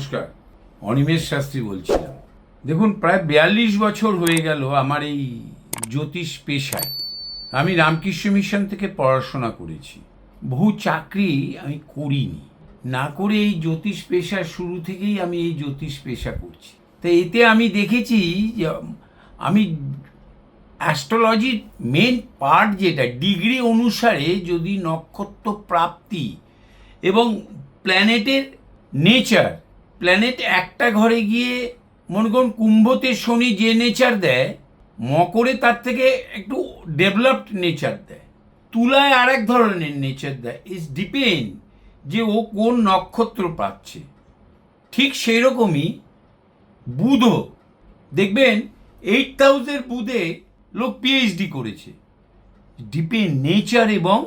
নমস্কার, অনিমেষ শাস্ত্রী বলছিলাম। দেখুন, প্রায় 42 বছর হয়ে গেল আমার এই জ্যোতিষ পেশায়। আমি রামকৃষ্ণ মিশন থেকে পড়াশোনা করেছি, বহু চাকরি আমি করিনি, না করে এই জ্যোতিষ পেশা শুরু থেকেই আমি এই জ্যোতিষ পেশা করছি। তো এতে আমি দেখেছি যে আমি অ্যাস্ট্রোলজির মেন পার্ট যেটা ডিগ্রি অনুসারে যদি নক্ষত্র প্রাপ্তি এবং প্ল্যানেটের নেচার, প্ল্যানেট একটা ঘরে গিয়ে মনে করুন কুম্ভতে শনি যে নেচার দেয়, মকরে তার থেকে একটু ডেভেলপড নেচার দেয়, তুলায় আর এক ধরনের নেচার দেয়। ইটস ডিপেন্ড যে ও কোন নক্ষত্র পাচ্ছে। ঠিক সেই রকমই বুধও দেখবেন 8000 বুধে লোক পিএইচডি করেছে। ডিপেন্ড নেচার এবং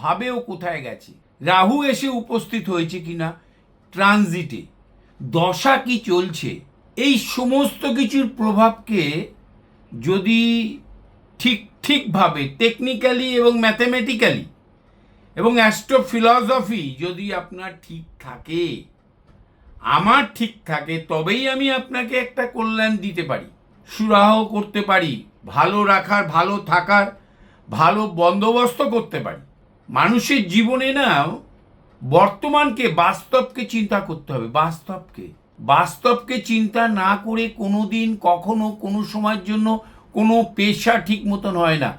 ভাবেও কোথায় গেছে, রাহু এসে উপস্থিত হয়েছে কিনা, ট্রানজিটে দশা কি চলছে, এই সমস্ত কিছুর প্রভাবকে যদি ঠিকভাবে টেকনিক্যালি এবং ম্যাথামেটিক্যালি এবং অ্যাস্ট্রোফিলসফি যদি আপনার ঠিক থাকে, আমার ঠিক থাকে, তবেই আমি আপনাকে একটা কল্যাণ দিতে পারি, সুরাহ করতে পারি, ভালো রাখার, ভালো থাকার, ভালো বন্দোবস্ত করতে পারি। মানুষের জীবনে না বর্তমানকে, বাস্তবকে চিন্তা করতে হবে। বাস্তবকে চিন্তা না করে কোনো দিন কখনো কোনো সময়ের জন্য কোনো পেশা ঠিক মতন হয় না।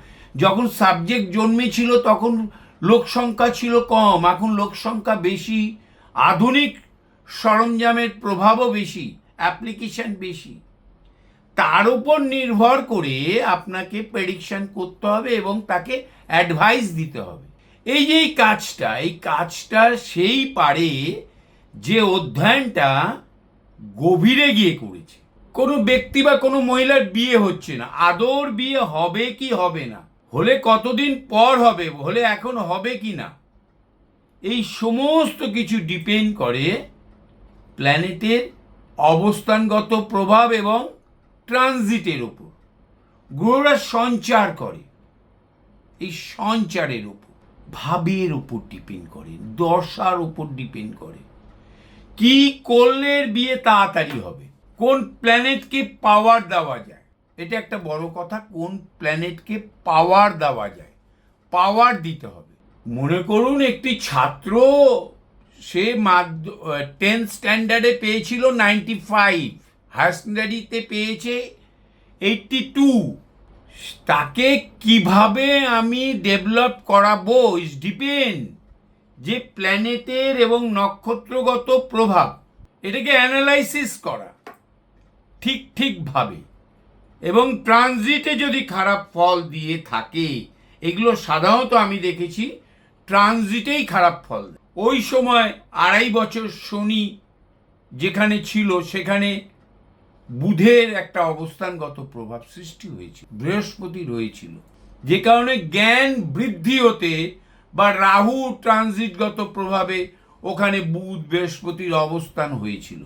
যখন সাবজেক্ট জন্মেছিল তখন লোকসংখ্যা ছিল কম, এখন লোকসংখ্যা বেশি, আধুনিক সরঞ্জামের প্রভাবও বেশি, অ্যাপ্লিকেশন বেশি। তার উপর নির্ভর করে আপনাকে প্রেডিকশন করতে হবে এবং তাকে অ্যাডভাইস দিতে হবে। এই যে এই কাজটা সেই পারে যে অধ্যয়নটা গভীরে গিয়ে করেছে। কোনো ব্যক্তি বা কোনো মহিলার বিয়ে হচ্ছে না, আদর বিয়ে হবে কি হবে না, হলে কতদিন পর হবে, হলে এখন হবে কি না, এই সমস্ত কিছু ডিপেন্ড করে প্ল্যানেটের অবস্থানগত প্রভাব এবং ট্রানজিটের উপর। গ্রহরা সঞ্চার করে, এই সঞ্চারের উপর, ভাবের উপর ডিপেন্ড করে, দশার উপর ডিপেন্ড করে। কি করলে বিয়ে তাড়াতাড়ি হবে, কোন প্ল্যানেটকে পাওয়ার দেওয়া যায়, এটা একটা বড় কথা। কোন প্ল্যানেটকে পাওয়ার দেওয়া যায়, পাওয়ার দিতে হবে। মনে করুন একটি ছাত্র, সে 10th স্ট্যান্ডার্ডে পেয়েছিল 95, হায়ার সেকেন্ডারিতে পেয়েছে 82। তাকে কিভাবে আমি ডেভেলপ করাবো ইজ ডিপেন্ড যে প্ল্যানেটের এবং নক্ষত্রগত প্রভাব, এটাকে অ্যানালাইসিস করা ঠিকভাবে। এবং ট্রানজিটে যদি খারাপ ফল দিয়ে থাকে, এগুলো সাধারণত আমি দেখেছি ট্রানজিটেই খারাপ ফল দেয়। ওই সময় 2.5 বছর শনি যেখানে ছিল সেখানে বুধের একটা অবস্থানগত প্রভাব সৃষ্টি হয়েছিল, বৃহস্পতি রয়েছিল, যে কারণে জ্ঞান বৃদ্ধি হতে বা রাহু ট্রানজিটগত প্রভাবে ওখানে বুধ বৃহস্পতির অবস্থান হয়েছিল।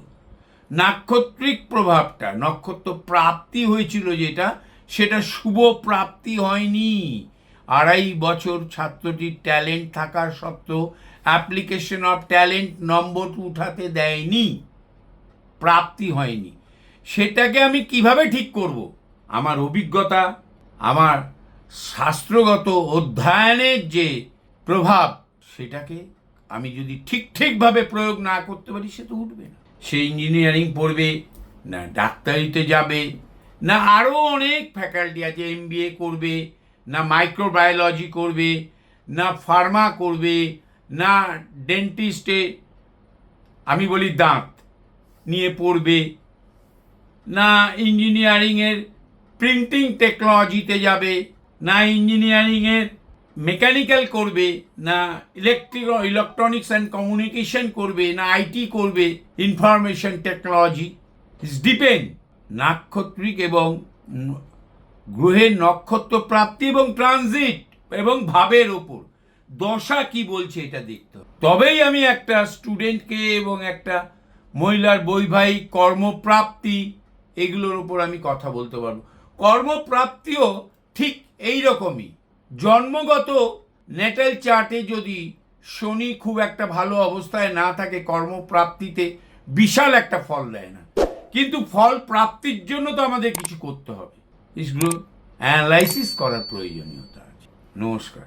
নাক্ষত্রিক প্রভাবটা, নক্ষত্র প্রাপ্তি হয়েছিল যেটা, সেটা শুভ প্রাপ্তি হয়নি। 2.5 বছর ছাত্রটির ট্যালেন্ট থাকার সত্ত্বেও অ্যাপ্লিকেশন অফ ট্যালেন্ট নম্বর উঠাতে দেয়নি, প্রাপ্তি হয়নি। সেটাকে আমি কিভাবে ঠিক করব? আমার অভিজ্ঞতা, আমার শাস্ত্রগত অধ্যয়নের যে প্রভাব, সেটাকে আমি যদি ঠিকভাবে প্রয়োগ না করতে পারি, সে তো উঠবে না। সে ইঞ্জিনিয়ারিং পড়বে না, ডাক্তারিতে যাবে না, আরও অনেক ফ্যাকাল্টি আছে, MBA করবে না, মাইক্রোবায়োলজি করবে না, ফার্মা করবে না, ডেন্টিস্টে আমি বলি দাঁত নিয়ে পড়বে না, ইঞ্জিনিয়ারিংয়ের প্রিন্টিং টেকনোলজিতে যাবে না, ইঞ্জিনিয়ারিংয়ের মেকানিক্যাল করবে না, ইলেকট্রনিক্স অ্যান্ড কমিউনিকেশন করবে না, IT করবে, ইনফরমেশন টেকনোলজি। ইটস ডিপেন্ড নাক্ষত্রিক এবং গ্রহের নক্ষত্র প্রাপ্তি এবং ট্রানজিট এবং ভাবের ওপর দশা কি বলছে এটা দেখতে হবে। তবেই আমি একটা স্টুডেন্টকে এবং একটা মহিলার বৈবাহিক কর্মপ্রাপ্তি, এগুলোর উপর আমি কথা বলতে পারবো। কর্মপ্রাপ্তিও ঠিক এই রকমই। জন্মগত ন্যাটাল চার্টে যদি শনি খুব একটা ভালো অবস্থায় না থাকে, কর্মপ্রাপ্তিতে বিশাল একটা ফল দেয় না, কিন্তু ফল প্রাপ্তির জন্য তো আমাদের কিছু করতে হবে। এগুলো অ্যানালাইসিস করার প্রয়োজনীয়তা আছে। নমস্কার।